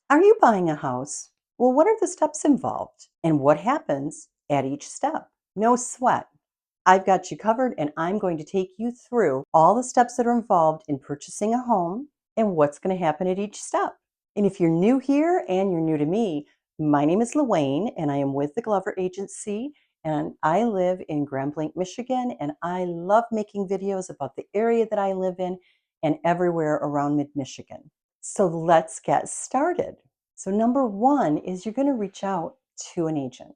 Are you buying a house? Well, what are the steps involved? And what happens at each step? No sweat. I've got you covered, and I'm going to take you through all the steps that are involved in purchasing a home and what's going to happen at each step. And if you're new here and you're new to me, my name is Luane, and I am with the Glover Agency, and I live in Grand Blanc, Michigan, and I love making videos about the area that I live in and everywhere around mid Michigan. So let's get started. So, number one is you're going to reach out to an agent.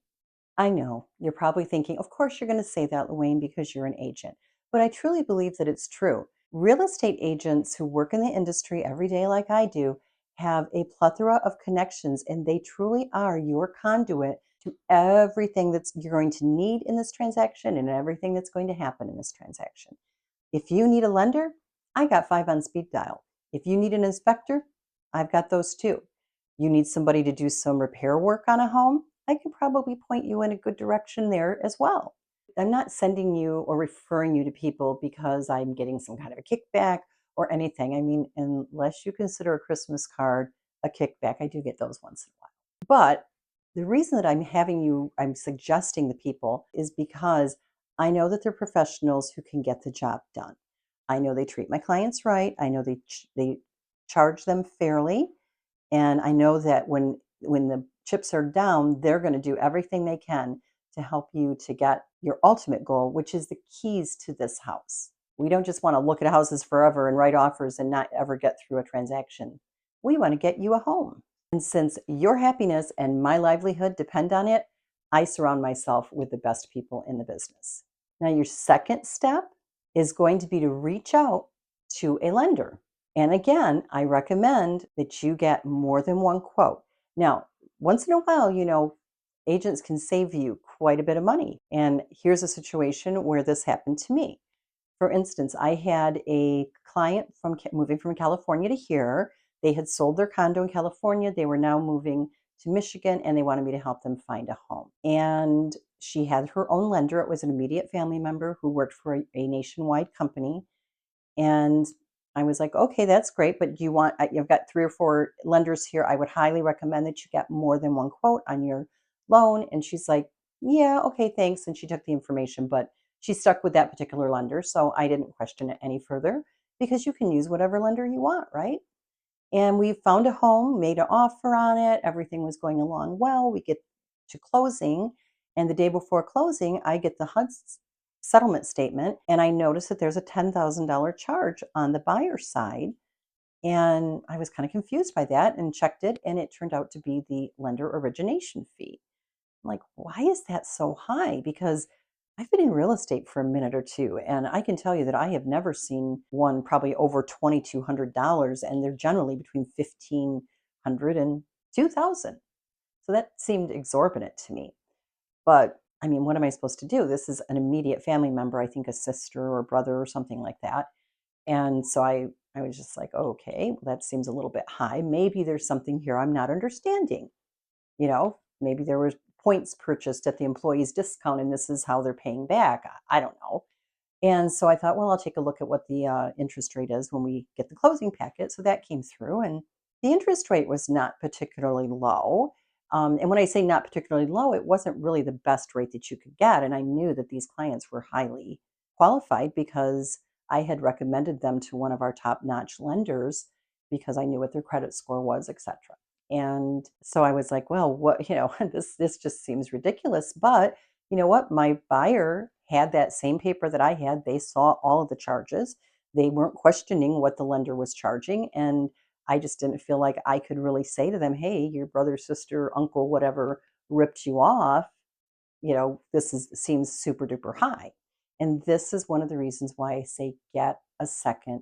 I know you're probably thinking, of course, you're going to say that, Luane, because you're an agent. But I truly believe that it's true. Real estate agents who work in the industry every day, like I do, have a plethora of connections, and they truly are your conduit to everything that you're going to need in this transaction and everything that's going to happen in this transaction. If you need a lender, I got five on speed dial. If you need an inspector, I've got those too. You need somebody to do some repair work on a home, I can probably point you in a good direction there as well. I'm not sending you or referring you to people because I'm getting some kind of a kickback or anything. I mean, unless you consider a Christmas card a kickback, I do get those once in a while. But the reason that I'm suggesting the people is because I know that they're professionals who can get the job done. I know they treat my clients right. I know they charge them fairly, and I know that when the chips are down, they're going to do everything they can to help you to get your ultimate goal, which is the keys to this house. We don't just want to look at houses forever and write offers and not ever get through a transaction. We want to get you a home. And since your happiness and my livelihood depend on it, I surround myself with the best people in the business. Now, your second step is going to be to reach out to a lender. And again, I recommend that you get more than one quote. Now, once in a while, agents can save you quite a bit of money. And here's a situation where this happened to me. For instance, I had a client moving from California to here. They had sold their condo in California. They were now moving to Michigan, and they wanted me to help them find a home. And she had her own lender. It was an immediate family member who worked for a nationwide company. And I was like, okay, that's great, but you've got three or four lenders here. I would highly recommend that you get more than one quote on your loan. And she's like, yeah, okay, thanks. And she took the information, but she stuck with that particular lender. So I didn't question it any further because you can use whatever lender you want, right? And we found a home, made an offer on it. Everything was going along well. We get to closing. And the day before closing, I get the HUD's settlement statement and I notice that there's a $10,000 charge on the buyer's side. And I was kind of confused by that and checked it. And it turned out to be the lender origination fee. I'm like, why is that so high? Because I've been in real estate for a minute or two, and I can tell you that I have never seen one probably over $2,200, and they're generally between 1,500 and 2,000. So that seemed exorbitant to me. But I mean, what am I supposed to do? This is an immediate family member, I think a sister or brother or something like that. And so I was just like, okay, well, that seems a little bit high. Maybe there's something here I'm not understanding. Maybe there were points purchased at the employee's discount and this is how they're paying back. I don't know. And so I thought, well, I'll take a look at what the interest rate is when we get the closing packet. So that came through, and the interest rate was not particularly low. And when I say not particularly low, it wasn't really the best rate that you could get. And I knew that these clients were highly qualified because I had recommended them to one of our top notch lenders because I knew what their credit score was, etc. And so I was like, well, what, this just seems ridiculous. But you know what? My buyer had that same paper that I had. They saw all of the charges. They weren't questioning what the lender was charging. And I just didn't feel like I could really say to them, hey, your brother, sister, uncle, whatever ripped you off. Seems super duper high. And this is one of the reasons why I say get a second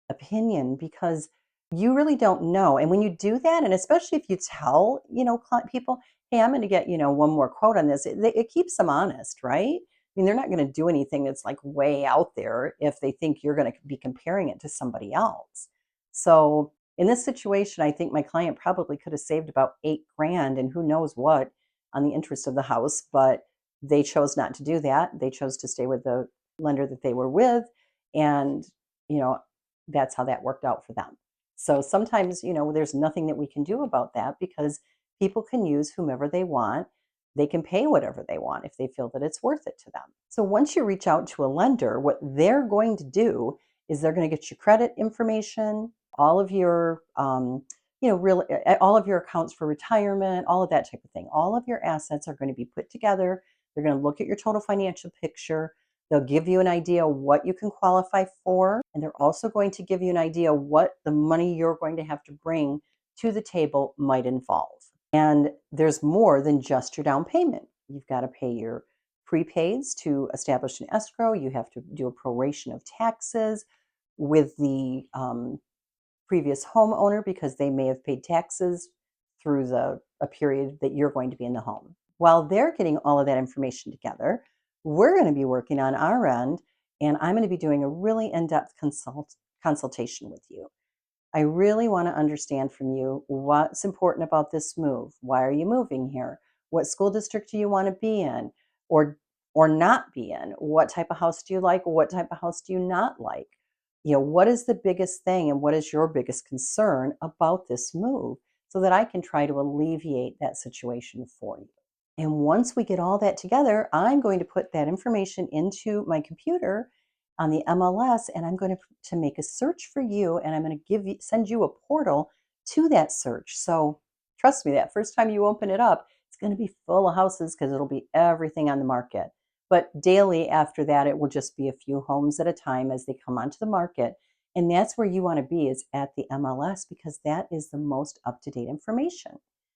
opinion because you really don't know. And when you do that, and especially if you tell, people, hey, I'm going to get, one more quote on this, it keeps them honest, right? I mean, they're not going to do anything that's like way out there if they think you're going to be comparing it to somebody else. So in this situation, I think my client probably could have saved about 8 grand and who knows what on the interest of the house, but they chose not to do that. They chose to stay with the lender that they were with. And, you know, that's how that worked out for them. So sometimes, there's nothing that we can do about that because people can use whomever they want. They can pay whatever they want if they feel that it's worth it to them. So once you reach out to a lender, what they're going to do is they're going to get your credit information, all of your, all of your accounts for retirement, all of that type of thing. All of your assets are going to be put together. They're going to look at your total financial picture. They'll give you an idea what you can qualify for, and they're also going to give you an idea what the money you're going to have to bring to the table might involve. And there's more than just your down payment. You've got to pay your prepaids to establish an escrow. You have to do a proration of taxes with the previous homeowner because they may have paid taxes through a period that you're going to be in the home. While they're getting all of that information together, we're going to be working on our end, and I'm going to be doing a really in-depth consultation with you. I really want to understand from you what's important about this move. Why are you moving here? What school district do you want to be in or not be in? What type of house do you like? What type of house do you not like? What is the biggest thing and what is your biggest concern about this move so that I can try to alleviate that situation for you. And once we get all that together, I'm going to put that information into my computer on the MLS, and I'm going to make a search for you, and I'm going to send you a portal to that search. So trust me, that first time you open it up, it's going to be full of houses because it'll be everything on the market. But daily after that, it will just be a few homes at a time as they come onto the market. And that's where you want to be, is at the MLS, because that is the most up-to-date information.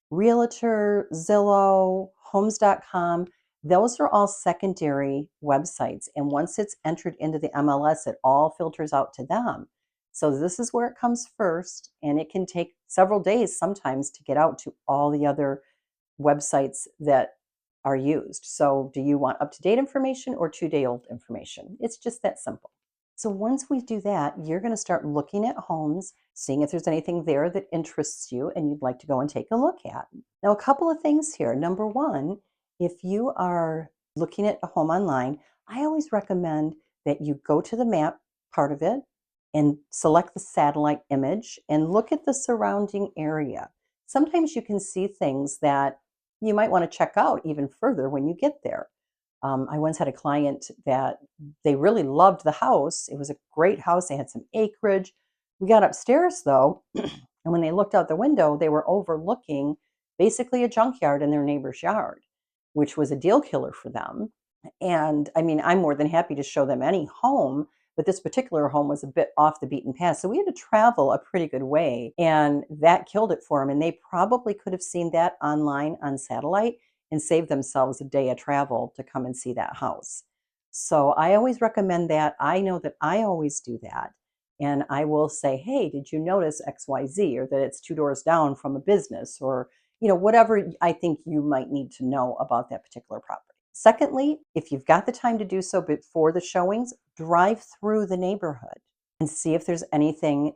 Realtor, Zillow, Homes.com, those are all secondary websites. And once it's entered into the MLS, it all filters out to them. So this is where it comes first, and it can take several days sometimes to get out to all the other websites that are used. So do you want up-to-date information or 2-day-old information? It's just that simple. So once we do that, you're going to start looking at homes, seeing if there's anything there that interests you and you'd like to go and take a look at. Now, a couple of things here. Number one, if you are looking at a home online, I always recommend that you go to the map part of it and select the satellite image and look at the surrounding area. Sometimes you can see things that you might want to check out even further when you get there. I once had a client that they really loved the house. It was a great house. They had some acreage. We got upstairs though, and when they looked out the window, they were overlooking basically a junkyard in their neighbor's yard, which was a deal killer for them. And I mean, I'm more than happy to show them any home, but this particular home was a bit off the beaten path. So we had to travel a pretty good way, and that killed it for them. And they probably could have seen that online on satellite and save themselves a day of travel to come and see that house. So I always recommend that. I know that I always do that. And I will say, hey, did you notice XYZ, or that it's 2 doors down from a business, or whatever I think you might need to know about that particular property. Secondly, if you've got the time to do so before the showings, drive through the neighborhood and see if there's anything,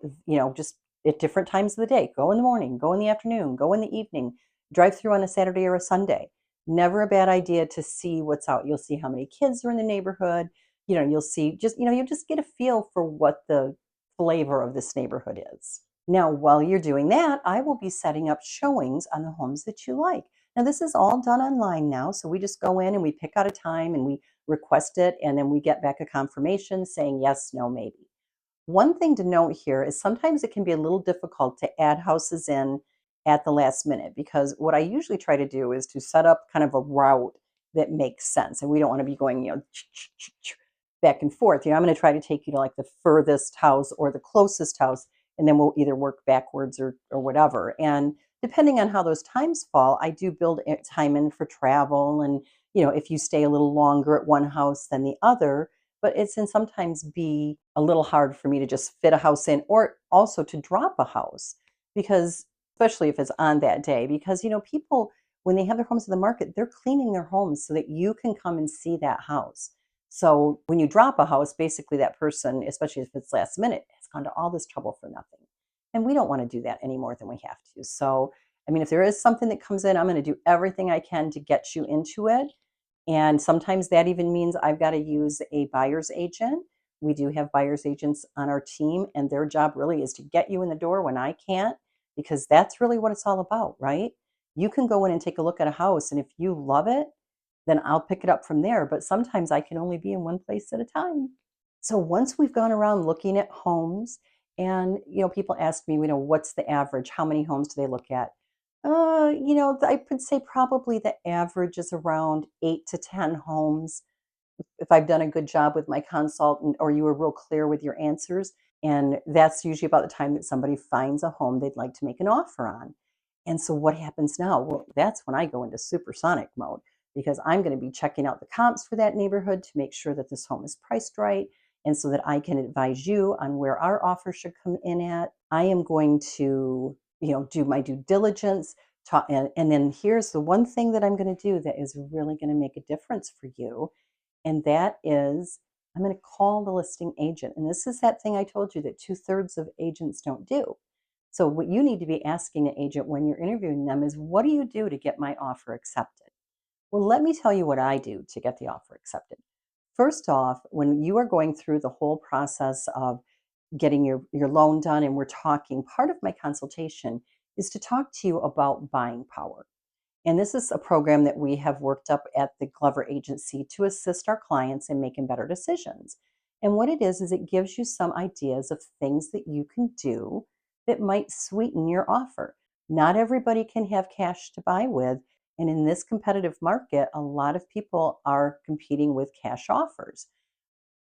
just at different times of the day. Go in the morning, go in the afternoon, go in the evening, drive through on a Saturday or a Sunday. Never a bad idea to see what's out. You'll see how many kids are in the neighborhood. You'll see you'll just get a feel for what the flavor of this neighborhood is. Now, while you're doing that, I will be setting up showings on the homes that you like. Now, this is all done online now, so we just go in and we pick out a time and we request it, and then we get back a confirmation saying yes, no, maybe. One thing to note here is sometimes it can be a little difficult to add houses in at the last minute, because what I usually try to do is to set up kind of a route that makes sense. And we don't want to be going, back and forth. I'm going to try to take you to like the furthest house or the closest house, and then we'll either work backwards or whatever. And depending on how those times fall, I do build time in for travel. And, if you stay a little longer at one house than the other, but it can sometimes be a little hard for me to just fit a house in, or also to drop a house, because especially if it's on that day, because people, when they have their homes in the market, they're cleaning their homes so that you can come and see that house. So when you drop a house, basically that person, especially if it's last minute, has gone to all this trouble for nothing. And we don't want to do that any more than we have to. So, I mean, if there is something that comes in, I'm going to do everything I can to get you into it. And sometimes that even means I've got to use a buyer's agent, we do have buyer's agents on our team, and their job really is to get you in the door when I can't, because that's really what it's all about, right? You can go in and take a look at a house, and if you love it, then I'll pick it up from there. But sometimes I can only be in one place at a time. So once we've gone around looking at homes, and people ask me, what's the average? How many homes do they look at? I would say probably the average is around 8 to 10 homes if I've done a good job with my consultant or you were real clear with your answers. And that's usually about the time that somebody finds a home they'd like to make an offer on. And so what happens now? Well, that's when I go into supersonic mode because I'm going to be checking out the comps for that neighborhood to make sure that this home is priced right. And so that I can advise you on where our offer should come in at. I am going to, do my due diligence. And then here's the one thing that I'm going to do that is really going to make a difference for you, and that is I'm going to call the listing agent. And this is that thing I told you that 2/3 of agents don't do. So, what you need to be asking an agent when you're interviewing them is, what do you do to get my offer accepted? Well, let me tell you what I do to get the offer accepted. First off, when you are going through the whole process of getting your loan done, and we're talking, part of my consultation is to talk to you about buying power. And this is a program that we have worked up at the Glover Agency to assist our clients in making better decisions. And what it is it gives you some ideas of things that you can do that might sweeten your offer. Not everybody can have cash to buy with. And in this competitive market, a lot of people are competing with cash offers.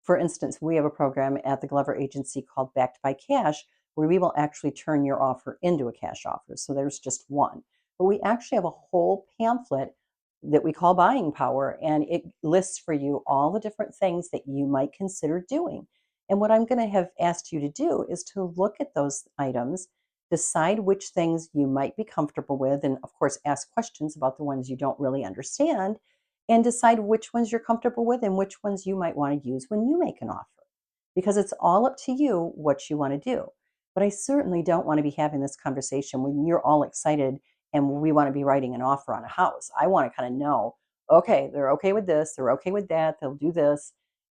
For instance, we have a program at the Glover Agency called Backed by Cash, where we will actually turn your offer into a cash offer. So there's just one. But we actually have a whole pamphlet that we call Buying Power, and it lists for you all the different things that you might consider doing. And what I'm going to have asked you to do is to look at those items, decide which things you might be comfortable with, and of course, ask questions about the ones you don't really understand, and decide which ones you're comfortable with and which ones you might want to use when you make an offer. Because it's all up to you what you want to do. But I certainly don't want to be having this conversation when you're all excited and we want to be writing an offer on a house. I want to kind of know, okay, they're okay with this, they're okay with that, they'll do this.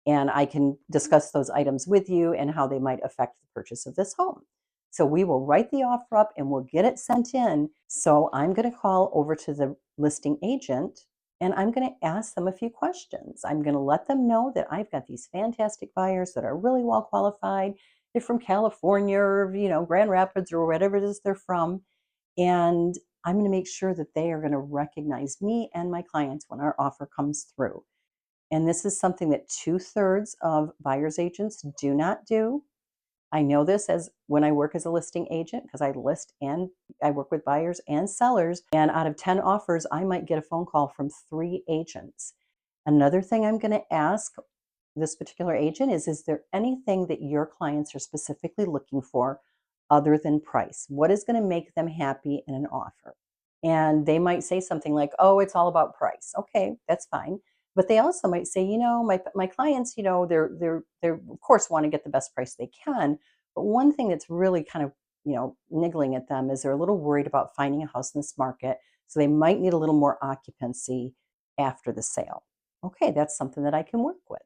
And I can discuss those items with you and how they might affect the purchase of this home. So we will write the offer up and we'll get it sent in. So I'm going to call over to the listing agent and I'm going to ask them a few questions. I'm going to let them know that I've got these fantastic buyers that are really well qualified. They're from California or, Grand Rapids or whatever it is they're from. And I'm going to make sure that they are going to recognize me and my clients when our offer comes through. And this is something that 2/3 of buyer's agents do not do. I know this as when I work as a listing agent because I list and I work with buyers and sellers. And out of 10 offers, I might get a phone call from 3 agents. Another thing I'm going to ask this particular agent is there anything that your clients are specifically looking for other than price? What is going to make them happy in an offer? And they might say something like, oh, it's all about price. Okay, that's fine. But they also might say, my clients, they're of course want to get the best price they can. But one thing that's really kind of, niggling at them is they're a little worried about finding a house in this market. So they might need a little more occupancy after the sale. Okay, that's something that I can work with.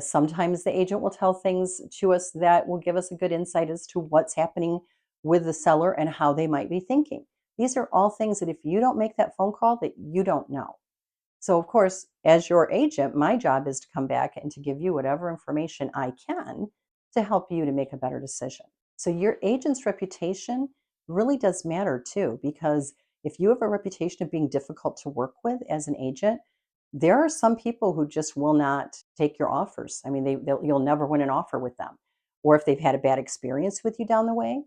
Sometimes the agent will tell things to us that will give us a good insight as to what's happening with the seller and how they might be thinking. These are all things that if you don't make that phone call, that you don't know. So of course, as your agent, my job is to come back and to give you whatever information I can to help you to make a better decision. So your agent's reputation really does matter too, because if you have a reputation of being difficult to work with as an agent, there are some people who just will not take your offers. I mean, you'll never win an offer with them. Or if they've had a bad experience with you down the way.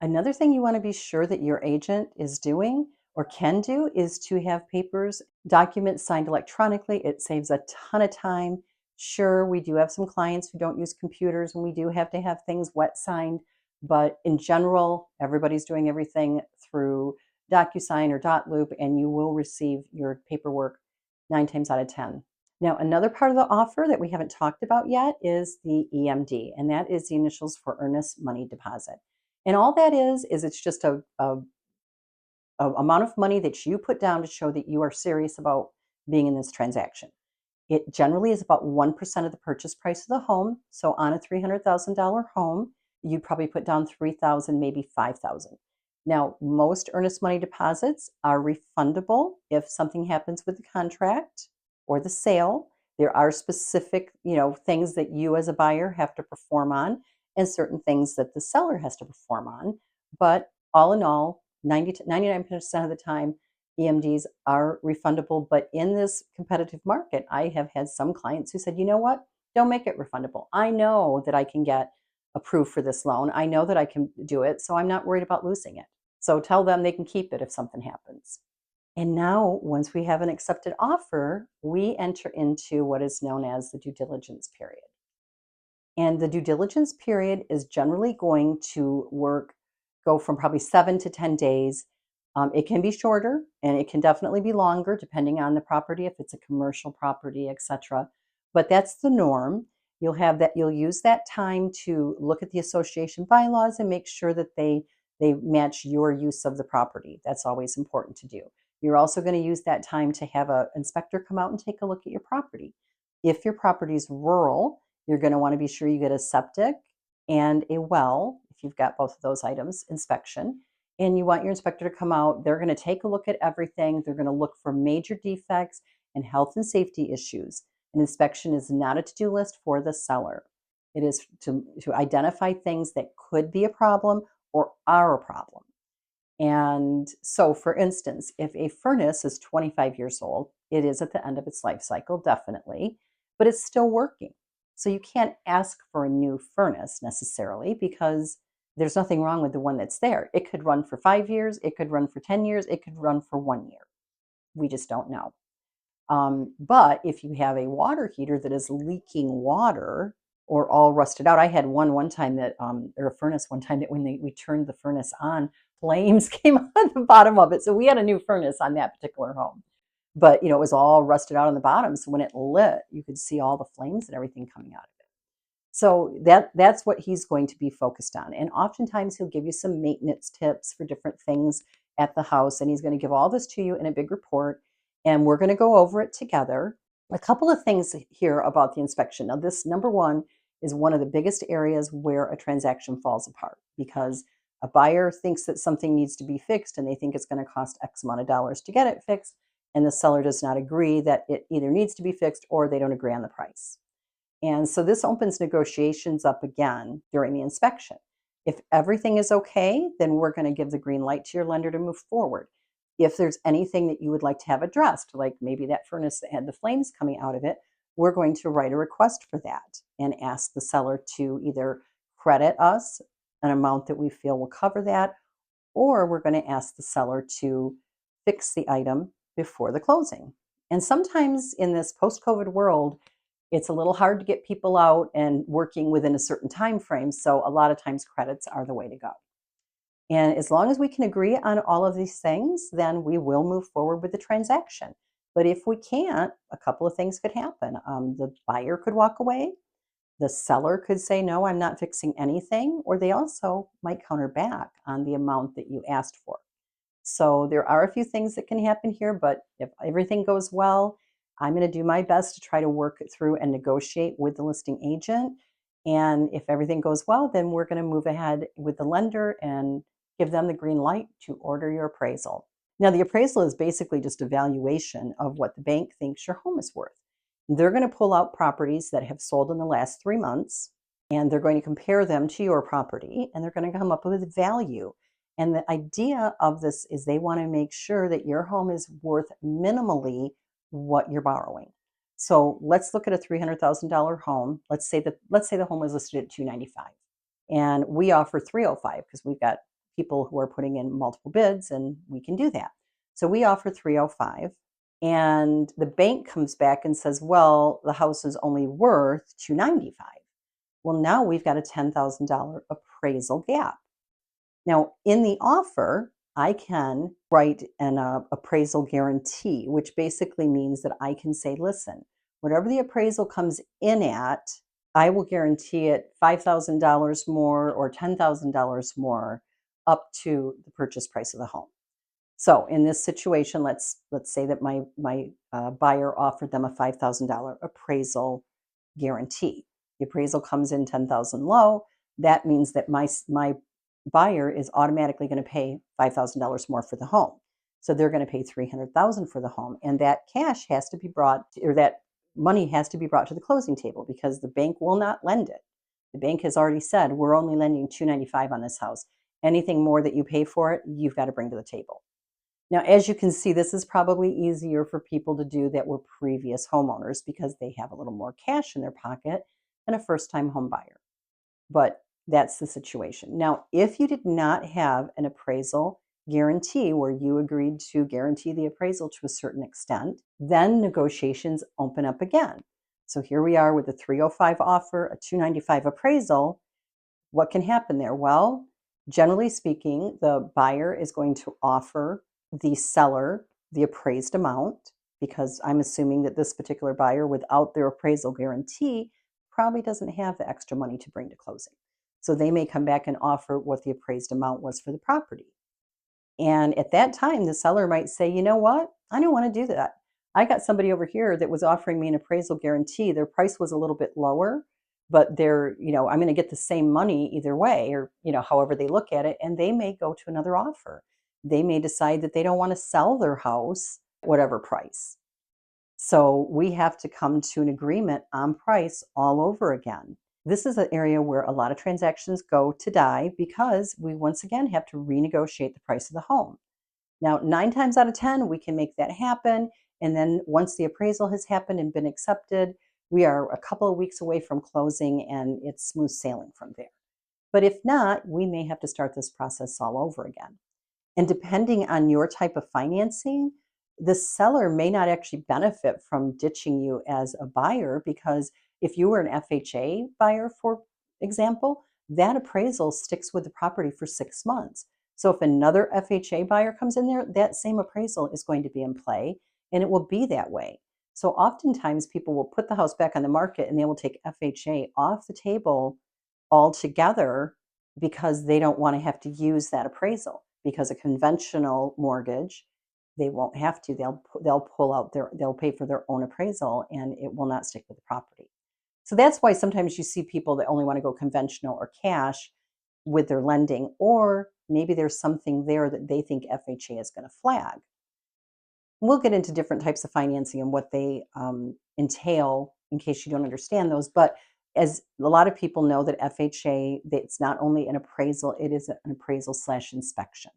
Another thing you want to be sure that your agent is doing or can do is to have papers, documents signed electronically. It saves a ton of time. Sure, we do have some clients who don't use computers and we do have to have things wet signed, but in general, everybody's doing everything through DocuSign or DotLoop, and you will receive your paperwork 9 times out of 10. Now, another part of the offer that we haven't talked about yet is the EMD, and that is the initials for earnest money deposit. And all that is it's just a amount of money that you put down to show that you are serious about being in this transaction. It generally is about 1% of the purchase price of the home. So on a $300,000 home, you probably put down 3,000, maybe 5,000. Now, most earnest money deposits are refundable if something happens with the contract or the sale. There are specific, things that you as a buyer have to perform on and certain things that the seller has to perform on. But all in all, 90 to 99% of the time, EMDs are refundable. But in this competitive market, I have had some clients who said, you know what? Don't make it refundable. I know that I can get approved for this loan. I know that I can do it. So I'm not worried about losing it. So tell them they can keep it if something happens. And now, once we have an accepted offer, we enter into what is known as the due diligence period. And the due diligence period is generally going to go from probably 7 to 10 days. It can be shorter and it can definitely be longer depending on the property, if it's a commercial property, etc. But that's the norm. You'll use that time to look at the association bylaws and make sure that they match your use of the property. That's always important to do. You're also going to use that time to have an inspector come out and take a look at your property. If your property is rural, you're going to want to be sure you get a septic and a well, if you've got both of those items, inspection. And you want your inspector to come out. They're going to take a look at everything. They're going to look for major defects and health and safety issues. An inspection is not a to-do list for the seller. It is to identify things that could be a problem or are a problem. And so, for instance, if a furnace is 25 years old, it is at the end of its life cycle, definitely, but it's still working. So you can't ask for a new furnace necessarily because there's nothing wrong with the one that's there. It could run for 5 years, it could run for 10 years, it could run for 1 year. We just don't know. But if you have a water heater that is leaking water or all rusted out, I had one time that, or a furnace one time that when we turned the furnace on, flames came on the bottom of it. So we had a new furnace on that particular home. But, it was all rusted out on the bottom. So when it lit, you could see all the flames and everything coming out of it. So that's what he's going to be focused on. And oftentimes he'll give you some maintenance tips for different things at the house. And he's going to give all this to you in a big report. And we're going to go over it together. A couple of things here about the inspection. Now, this number one is one of the biggest areas where a transaction falls apart because a buyer thinks that something needs to be fixed and they think it's going to cost X amount of dollars to get it fixed. And the seller does not agree that it either needs to be fixed or they don't agree on the price. And so this opens negotiations up again during the inspection. If everything is okay, then we're going to give the green light to your lender to move forward. If there's anything that you would like to have addressed, like maybe that furnace that had the flames coming out of it, we're going to write a request for that and ask the seller to either credit us an amount that we feel will cover that, or we're going to ask the seller to fix the item before the closing. And sometimes in this post-COVID world, it's a little hard to get people out and working within a certain time frame. So a lot of times credits are the way to go. And as long as we can agree on all of these things, then we will move forward with the transaction. But if we can't, a couple of things could happen. The buyer could walk away. The seller could say, no, I'm not fixing anything. Or they also might counter back on the amount that you asked for. So there are a few things that can happen here, but if everything goes well, I'm going to do my best to try to work it through and negotiate with the listing agent. And if everything goes well, then we're going to move ahead with the lender and give them the green light to order your appraisal. Now, the appraisal is basically just a valuation of what the bank thinks your home is worth. They're going to pull out properties that have sold in the last 3 months, and they're going to compare them to your property, and they're going to come up with value. And the idea of this is they want to make sure that your home is worth minimally what you're borrowing. So let's look at a $300,000 home. Let's say the home was listed at $295, and we offer $305 because we've got people who are putting in multiple bids, and we can do that. So we offer $305, and the bank comes back and says, well, the house is only worth $295. Well, now we've got a $10,000 appraisal gap. Now, in the offer, I can write an appraisal guarantee, which basically means that I can say, listen, whatever the appraisal comes in at, I will guarantee it $5,000 more or $10,000 more up to the purchase price of the home. So in this situation, let's say that my buyer offered them a $5,000 appraisal guarantee. The appraisal comes in 10,000 low. That means that my buyer is automatically going to pay $5,000 more for the home. So they're going to pay 300,000 for the home, and that cash has to be brought, or that money has to be brought to the closing table because the bank will not lend it. The bank has already said we're only lending 295 on this house. Anything more that you pay for it, you've got to bring to the table. Now, as you can see, this is probably easier for people to do that were previous homeowners because they have a little more cash in their pocket than a first-time home buyer. But that's the situation. Now, if you did not have an appraisal guarantee where you agreed to guarantee the appraisal to a certain extent, then negotiations open up again. So here we are with a 305 offer, a 295 appraisal. What can happen there? Well, generally speaking, the buyer is going to offer the seller the appraised amount because I'm assuming that this particular buyer, without their appraisal guarantee, probably doesn't have the extra money to bring to closing. So they may come back and offer what the appraised amount was for the property. And at that time, the seller might say, you know what? I don't want to do that. I got somebody over here that was offering me an appraisal guarantee. Their price was a little bit lower, but I'm going to get the same money either way, or, however they look at it. And they may go to another offer. They may decide that they don't want to sell their house at whatever price. So we have to come to an agreement on price all over again. This is an area where a lot of transactions go to die because we once again have to renegotiate the price of the home. Now, 9 times out of 10, we can make that happen. And then once the appraisal has happened and been accepted, we are a couple of weeks away from closing and it's smooth sailing from there. But if not, we may have to start this process all over again. And depending on your type of financing, the seller may not actually benefit from ditching you as a buyer because if you were an FHA buyer, for example, that appraisal sticks with the property for 6 months. So if another FHA buyer comes in there, that same appraisal is going to be in play and it will be that way. So oftentimes people will put the house back on the market and they will take FHA off the table altogether because they don't want to have to use that appraisal. Because a conventional mortgage, they won't have to. They'll pay for their own appraisal and it will not stick with the property. So that's why sometimes you see people that only want to go conventional or cash with their lending, or maybe there's something there that they think FHA is going to flag. We'll get into different types of financing and what they entail in case you don't understand those. But as a lot of people know that FHA, it's not only an appraisal, it is an appraisal slash inspection.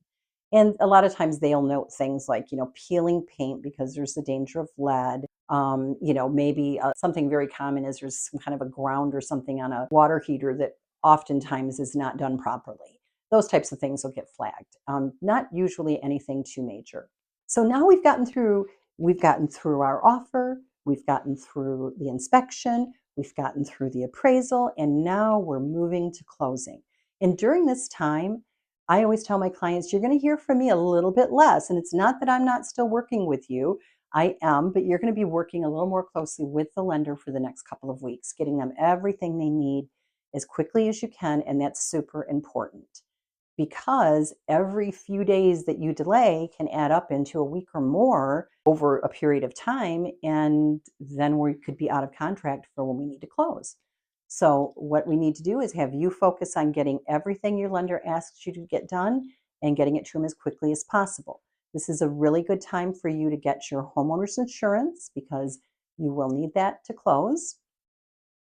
And a lot of times they'll note things like, peeling paint because there's the danger of lead. Maybe something very common is there's some kind of a ground or something on a water heater that oftentimes is not done properly. Those types of things will get flagged. Not usually anything too major. So now we've gotten through our offer, we've gotten through the inspection, we've gotten through the appraisal, and now we're moving to closing. And during this time, I always tell my clients, you're going to hear from me a little bit less. And it's not that I'm not still working with you. I am, but you're going to be working a little more closely with the lender for the next couple of weeks, getting them everything they need as quickly as you can. And that's super important because every few days that you delay can add up into a week or more over a period of time. And then we could be out of contract for when we need to close. So what we need to do is have you focus on getting everything your lender asks you to get done and getting it to them as quickly as possible. This is a really good time for you to get your homeowner's insurance because you will need that to close.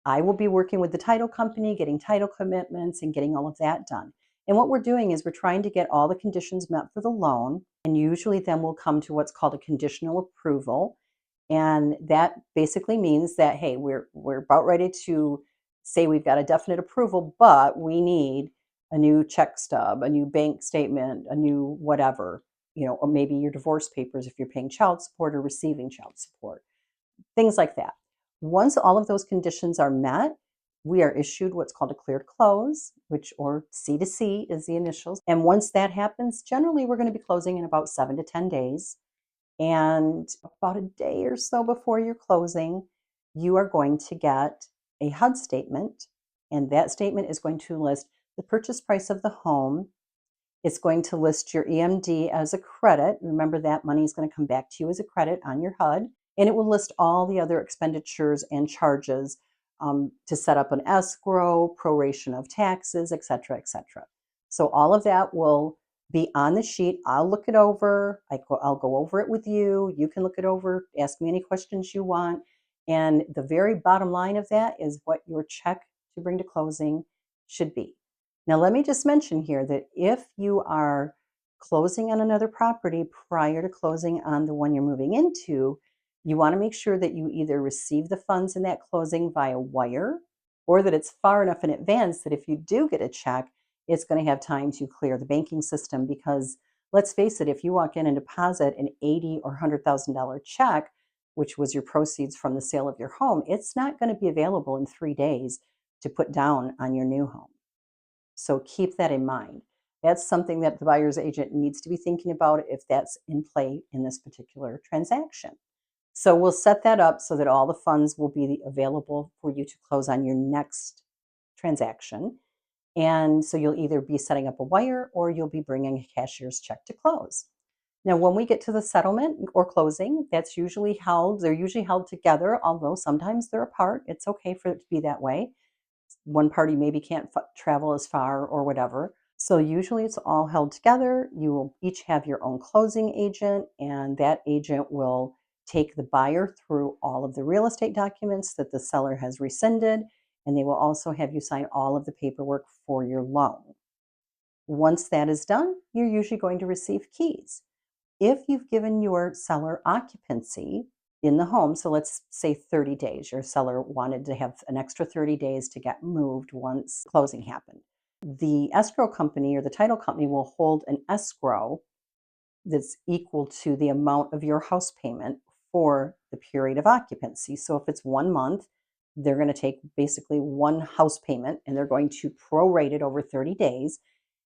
I will be working with the title company, getting title commitments and getting all of that done. And what we're doing is we're trying to get all the conditions met for the loan. And usually then we'll come to what's called a conditional approval. And that basically means that, hey, we're about ready to say we've got a definite approval, but we need a new check stub, a new bank statement, a new whatever, or maybe your divorce papers if you're paying child support or receiving child support, things like that. Once all of those conditions are met, we are issued what's called a cleared close, or C to C is the initials. And once that happens, generally we're going to be closing in about 7 to 10 days. And about a day or so before your closing, you are going to get a HUD statement. And that statement is going to list the purchase price of the home, It's going to list your EMD as a credit. Remember that money is going to come back to you as a credit on your HUD. And it will list all the other expenditures and charges to set up an escrow, proration of taxes, et cetera, et cetera. So all of that will be on the sheet. I'll look it over. I'll go over it with you. You can look it over, ask me any questions you want. And the very bottom line of that is what your check to bring to closing should be. Now, let me just mention here that if you are closing on another property prior to closing on the one you're moving into, you want to make sure that you either receive the funds in that closing via wire or that it's far enough in advance that if you do get a check, it's going to have time to clear the banking system. Because let's face it, if you walk in and deposit an $80,000 or $100,000 check, which was your proceeds from the sale of your home, it's not going to be available in 3 days to put down on your new home. So keep that in mind. That's something that the buyer's agent needs to be thinking about if that's in play in this particular transaction. So we'll set that up so that all the funds will be available for you to close on your next transaction. And so you'll either be setting up a wire or you'll be bringing a cashier's check to close. Now, when we get to the settlement or closing, they're usually held together, although sometimes they're apart. It's okay for it to be that way. One party maybe can't travel as far or whatever. So usually it's all held together. You will each have your own closing agent, and that agent will take the buyer through all of the real estate documents that the seller has rescinded, and they will also have you sign all of the paperwork for your loan. Once that is done, you're usually going to receive keys. If you've given your seller occupancy in the home, so let's say 30 days, your seller wanted to have an extra 30 days to get moved once closing happened. The escrow company or the title company will hold an escrow that's equal to the amount of your house payment for the period of occupancy. So if it's 1 month, they're going to take basically one house payment and they're going to prorate it over 30 days.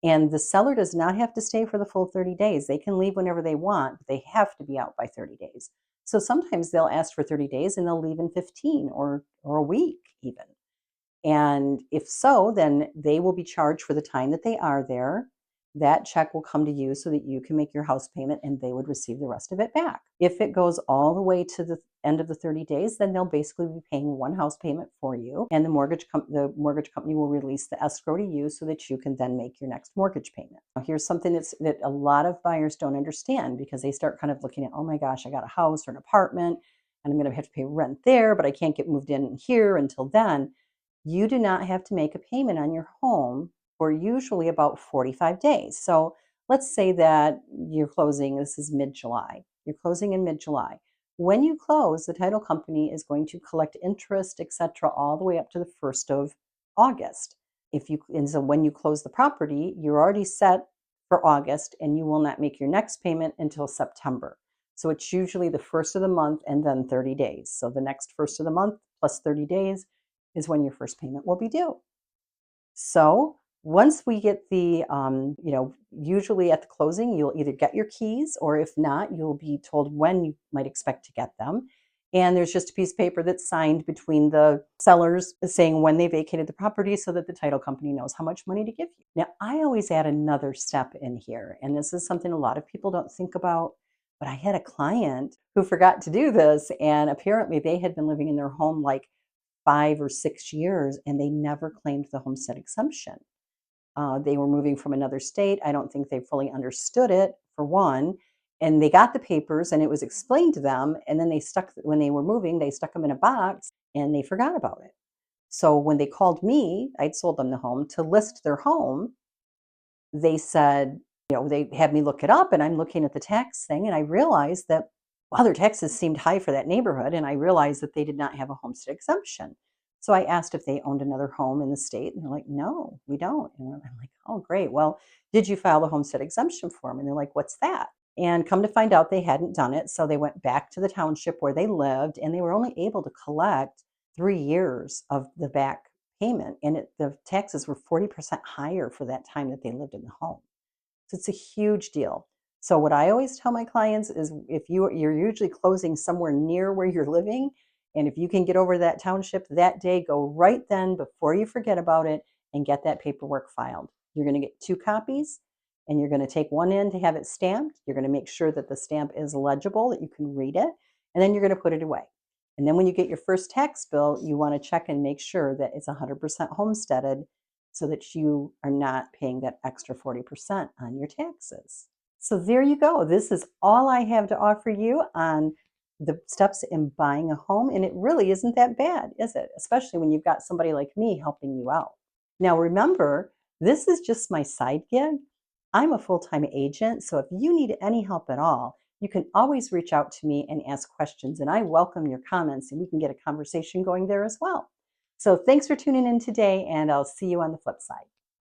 And the seller does not have to stay for the full 30 days. They can leave whenever they want, but they have to be out by 30 days. So sometimes they'll ask for 30 days and they'll leave in 15 or a week even. And if so, then they will be charged for the time that they are there. That check will come to you so that you can make your house payment and they would receive the rest of it back. If it goes all the way to the end of the 30 days, then they'll basically be paying one house payment for you, and the mortgage company will release the escrow to you so that you can then make your next mortgage payment. Now, here's something that a lot of buyers don't understand, because they start kind of looking at, oh my gosh, I got a house or an apartment and I'm going to have to pay rent there, but I can't get moved in here until then. You do not have to make a payment on your home for usually about 45 days. So let's say that you're closing, this is mid-July. You're closing in mid-July. When you close, the title company is going to collect interest, etc., all the way up to the 1st of August. And so when you close the property, you're already set for August and you will not make your next payment until September. So it's usually the 1st of the month and then 30 days. So the next 1st of the month plus 30 days is when your first payment will be due. So once we get usually at the closing, you'll either get your keys, or if not, you'll be told when you might expect to get them. And there's just a piece of paper that's signed between the sellers saying when they vacated the property so that the title company knows how much money to give you. Now, I always add another step in here, and this is something a lot of people don't think about. But I had a client who forgot to do this, and apparently they had been living in their home like 5 or 6 years, and they never claimed the homestead exemption. They were moving from another state. I don't think they fully understood it, for one. And they got the papers and it was explained to them. And then when they were moving, they stuck them in a box and they forgot about it. So when they called me, I'd sold them the home to list their home. They said, they had me look it up, and I'm looking at the tax thing and I realized that, wow, their taxes seemed high for that neighborhood. And I realized that they did not have a homestead exemption. So I asked if they owned another home in the state, and they're like, no, we don't. And I'm like, oh, great. Well, did you file the homestead exemption form? And they're like, what's that? And come to find out, they hadn't done it. So they went back to the township where they lived, and they were only able to collect 3 years of the back payment. And the taxes were 40% higher for that time that they lived in the home. So it's a huge deal. So what I always tell my clients is, if you're usually closing somewhere near where you're living, and if you can get over to that township that day, go right then before you forget about it and get that paperwork filed. You're going to get 2 copies. and you're going to take one in to have it stamped. You're going to make sure that the stamp is legible, that you can read it, and then you're going to put it away. And then when you get your first tax bill, you want to check and make sure that it's 100% homesteaded so that you are not paying that extra 40% on your taxes. So there you go. This is all I have to offer you on the steps in buying a home. And it really isn't that bad, is it? Especially when you've got somebody like me helping you out. Now, remember, this is just my side gig. I'm a full time agent. So if you need any help at all, you can always reach out to me and ask questions. And I welcome your comments, and we can get a conversation going there as well. So thanks for tuning in today, and I'll see you on the flip side.